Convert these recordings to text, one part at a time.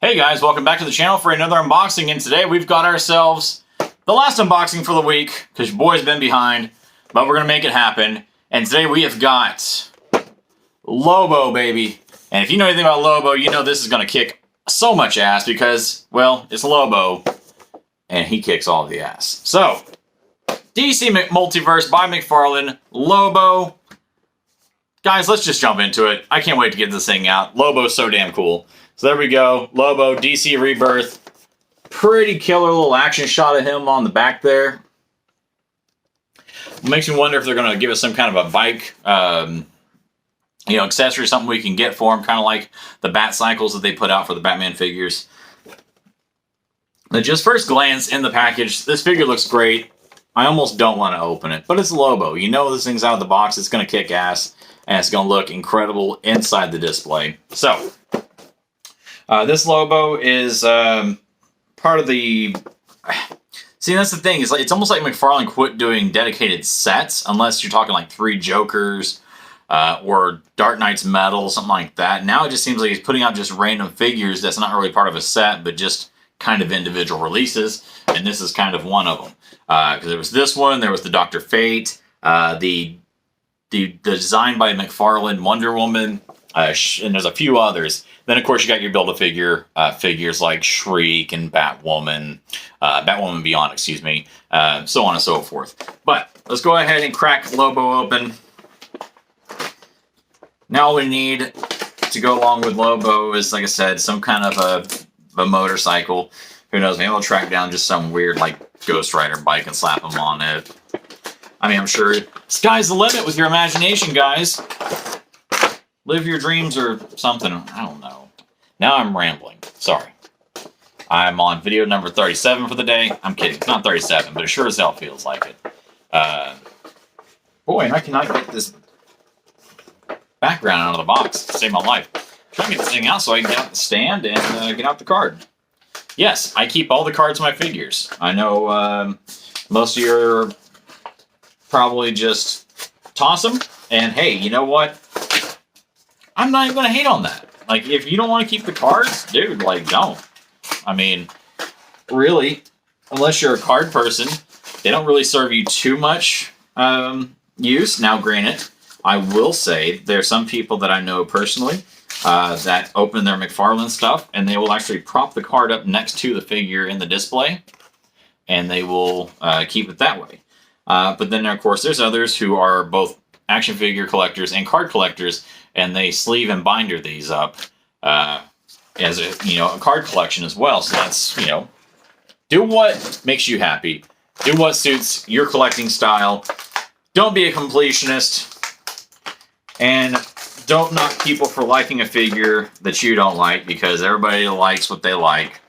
Hey guys, welcome back to the channel for another unboxing, and today we've got ourselves the last unboxing for the week, because your boy's been behind, but we're going to make it happen. And today we have got Lobo, baby. And if you know anything about Lobo, you know this is going to kick so much ass because, well, it's Lobo, and he kicks all of the ass. So, DC Multiverse by McFarlane, Lobo. Guys, let's just jump into it. I can't wait to get this thing out. Lobo's so damn cool. So there we go. Lobo, DC Rebirth. Pretty killer little action shot of him on the back there. It makes me wonder if they're going to give us some kind of a bike, accessory, something we can get for him, kind of like the Bat Cycles that they put out for the Batman figures. But just first glance in the package, this figure looks great. I almost don't want to open it, but it's Lobo. You know this thing's out of the box. It's going to kick ass, and it's going to look incredible inside the display. So, this Lobo is part of the... See, that's the thing. It's almost like McFarlane quit doing dedicated sets, unless you're talking like 3 Jokers or Dark Knight's Metal, something like that. Now it just seems like he's putting out just random figures that's not really part of a set, but just kind of individual releases, and this is kind of one of them. Because there was this one, there was the Dr. Fate, the design by McFarlane Wonder Woman, and there's a few others. Then, of course, you got your Build-A-Figure figures like Shriek and Batwoman, Batwoman Beyond, excuse me, so on and so forth. But let's go ahead and crack Lobo open. Now all we need to go along with Lobo is, like I said, some kind of a motorcycle. Who knows, maybe I'll track down just some weird, like, Ghost Rider bike and slap him on it. I mean, I'm sure sky's the limit with your imagination, guys. Live your dreams or something. I don't know. Now I'm rambling. Sorry. I'm on video number 37 for the day. I'm kidding. It's not 37, but it sure as hell feels like it. Boy, I cannot get this background out of the box to save my life. I'm trying to get this thing out so I can get out the stand and get out the card. Yes, I keep all the cards of my figures. I know most of you are probably just toss them. And hey, you know what? I'm not even going to hate on that. Like, if you don't want to keep the cards, dude, like, don't. I mean, really, unless you're a card person, they don't really serve you too much use. Now, granted, I will say there's some people that I know personally that open their McFarlane stuff, and they will actually prop the card up next to the figure in the display, and they will keep it that way. But then, of course, there's others who are both action figure collectors and card collectors, and they sleeve and binder these up as a card collection as well. So that's, do what makes you happy. Do what suits your collecting style. Don't be a completionist. And don't knock people for liking a figure that you don't like, because everybody likes what they like.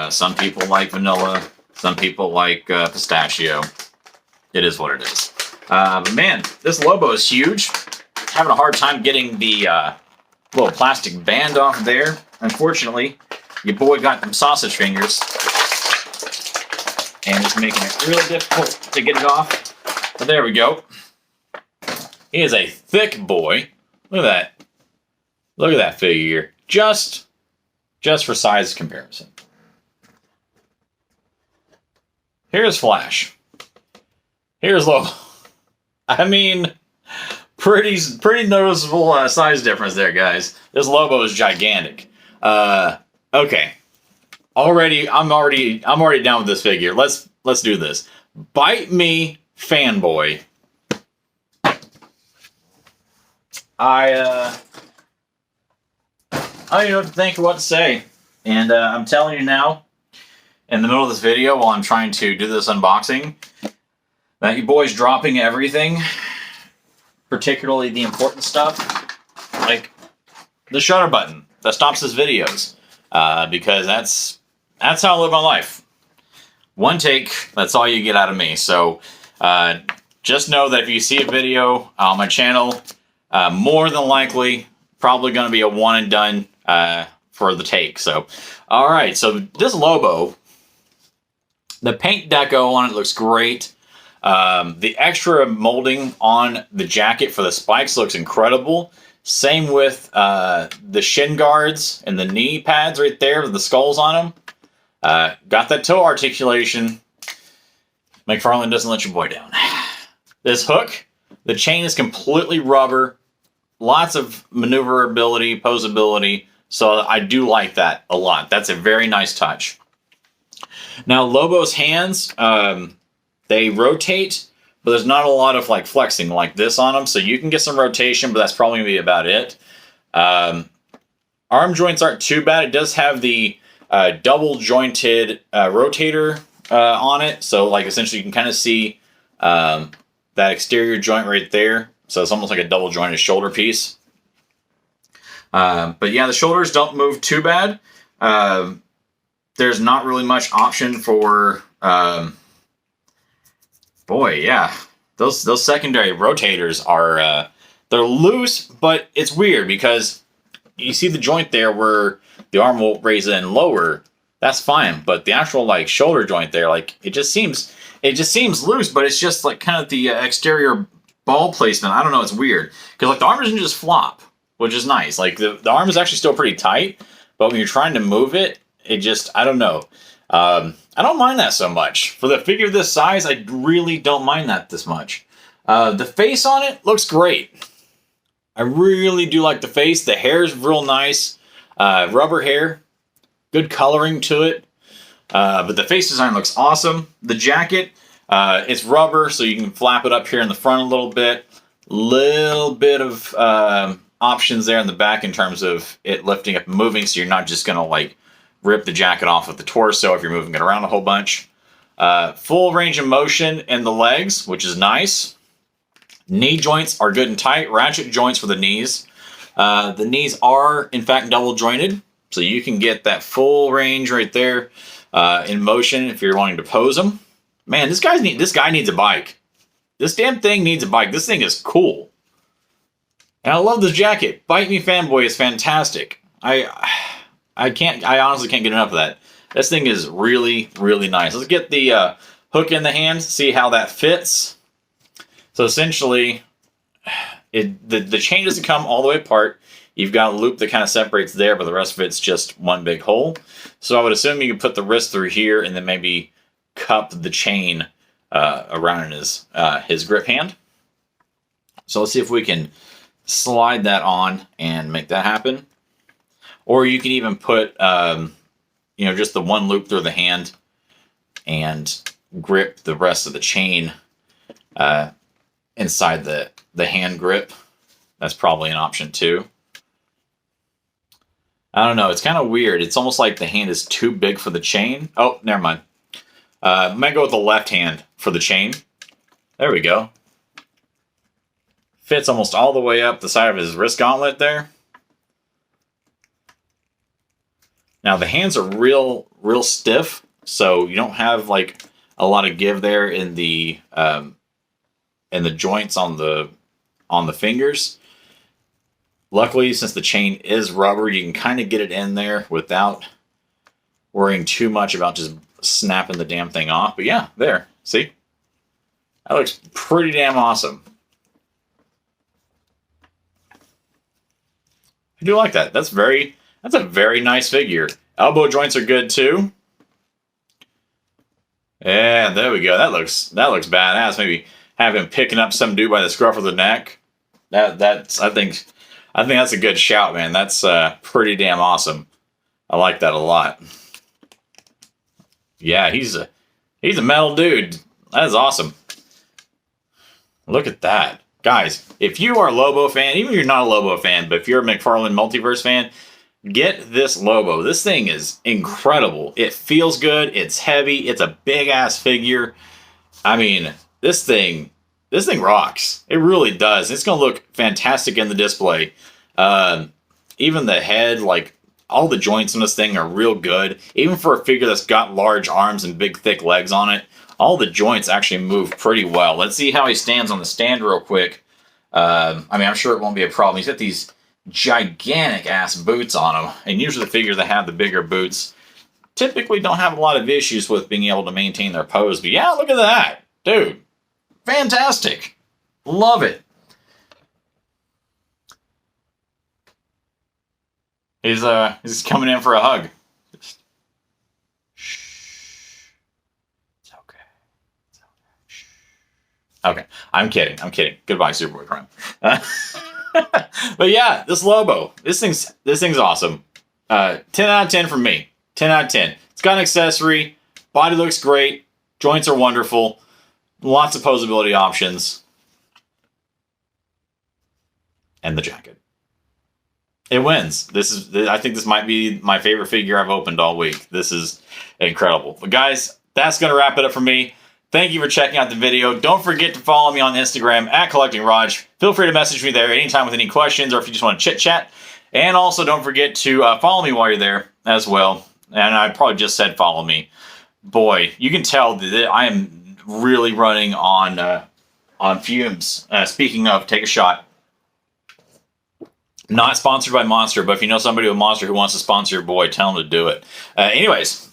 Some people like vanilla. Some people like pistachio. It is what it is. But man, this Lobo is huge. Having a hard time getting the little plastic band off there. Unfortunately, your boy got them sausage fingers, and it's making it really difficult to get it off. But there we go. He is a thick boy. Look at that. Look at that figure. Just for size comparison. Here's Flash. Here's Lobo. I mean, pretty noticeable size difference there, guys. This Lobo is gigantic. Okay. I'm already down with this figure. Let's do this. Bite me, fanboy. I don't even know what to think or what to say. And I'm telling you now, in the middle of this video, while I'm trying to do this unboxing, that your boy's dropping everything, particularly the important stuff, like the shutter button that stops his videos, because that's how I live my life. One take, that's all you get out of me. So just know that if you see a video on my channel, more than likely, probably going to be a one and done for the take. So, all right. So this Lobo, the paint deco on it looks great. The extra molding on the jacket for the spikes looks incredible. Same with the shin guards and the knee pads right there with the skulls on them. Got that toe articulation. McFarlane doesn't let your boy down. This hook, the chain is completely rubber. Lots of maneuverability, posability. So I do like that a lot. That's a very nice touch. Now, Lobo's hands, they rotate, but there's not a lot of like flexing like this on them. So you can get some rotation, but that's probably going to be about it. Arm joints aren't too bad. It does have the double jointed rotator on it. So like essentially you can kind of see that exterior joint right there. So it's almost like a double jointed shoulder piece. But yeah, the shoulders don't move too bad. There's not really much option for, boy, yeah. Those secondary rotators are, they're loose, but it's weird because you see the joint there where the arm will raise it and lower. That's fine. But the actual like shoulder joint there, like it just seems loose, but it's just like kind of the exterior ball placement. I don't know. It's weird because like the arm doesn't just flop, which is nice. Like the arm is actually still pretty tight, but when you're trying to move it, it just, I don't know. I don't mind that so much. For the figure this size, I really don't mind that this much. The face on it looks great. I really do like the face. The hair is real nice. Rubber hair. Good coloring to it. But the face design looks awesome. The jacket, it's rubber, so you can flap it up here in the front a little bit. Little bit of options there in the back in terms of it lifting up and moving, so you're not just going to like rip the jacket off of the torso if you're moving it around a whole bunch. Full range of motion in the legs, which is nice. Knee joints are good and tight. Ratchet joints for the knees. The knees are, in fact, double jointed, so you can get that full range right there in motion if you're wanting to pose them. Man, this guy needs a bike. This damn thing needs a bike. This thing is cool. And I love this jacket. Bite Me Fanboy is fantastic. I honestly can't get enough of that. This thing is really, really nice. Let's get the hook in the hand, see how that fits. So essentially, the chain doesn't come all the way apart. You've got a loop that kind of separates there, but the rest of it's just one big hole. So I would assume you can put the wrist through here and then maybe cup the chain around his grip hand. So let's see if we can slide that on and make that happen. Or you can even put, just the one loop through the hand and grip the rest of the chain inside the hand grip. That's probably an option too. I don't know. It's kind of weird. It's almost like the hand is too big for the chain. Oh, never mind. I might go with the left hand for the chain. There we go. Fits almost all the way up the side of his wrist gauntlet there. Now the hands are real stiff, so you don't have like a lot of give there in the joints on the fingers. Luckily, since the chain is rubber, you can kind of get it in there without worrying too much about just snapping the damn thing off. But yeah, there. See? That looks pretty damn awesome. I do like that. That's a very nice figure. Elbow joints are good too. Yeah, there we go. That looks badass. Maybe have him picking up some dude by the scruff of the neck. I think that's a good shout, man. That's pretty damn awesome. I like that a lot. Yeah, he's a metal dude. That is awesome. Look at that. Guys, if you are a Lobo fan, even if you're not a Lobo fan, but if you're a McFarlane Multiverse fan, get this Lobo. This thing is incredible. It feels good. It's heavy. It's a big-ass figure. I mean, this thing rocks. It really does. It's going to look fantastic in the display. Even the head, like, all the joints in this thing are real good. Even for a figure that's got large arms and big, thick legs on it, all the joints actually move pretty well. Let's see how he stands on the stand real quick. I'm sure it won't be a problem. He's got these gigantic-ass boots on him. And usually the figures that have the bigger boots typically don't have a lot of issues with being able to maintain their pose. But yeah, look at that. Dude, fantastic. Love it. He's coming in for a hug. Just, shh. It's okay. It's okay. Shh. Okay. I'm kidding. Goodbye, Superboy Prime. But yeah, this Lobo. This thing's awesome. 10 out of 10 from me. 10 out of 10. It's got an accessory. Body looks great. Joints are wonderful. Lots of posability options. And the jacket. It wins. I think this might be my favorite figure I've opened all week. This is incredible. But guys, that's going to wrap it up for me. Thank you for checking out the video. Don't forget to follow me on Instagram at CollectingRaj. Feel free to message me there anytime with any questions or if you just want to chit chat. And also don't forget to follow me while you're there as well. And I probably just said follow me. Boy, you can tell that I am really running on fumes. Speaking of, take a shot. Not sponsored by Monster, but if you know somebody with Monster who wants to sponsor your boy, tell them to do it. Anyways,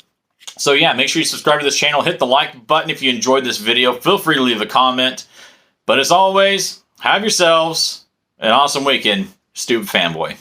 so yeah, make sure you subscribe to this channel. Hit the like button if you enjoyed this video. Feel free to leave a comment. But as always, have yourselves an awesome weekend, stupid fanboy.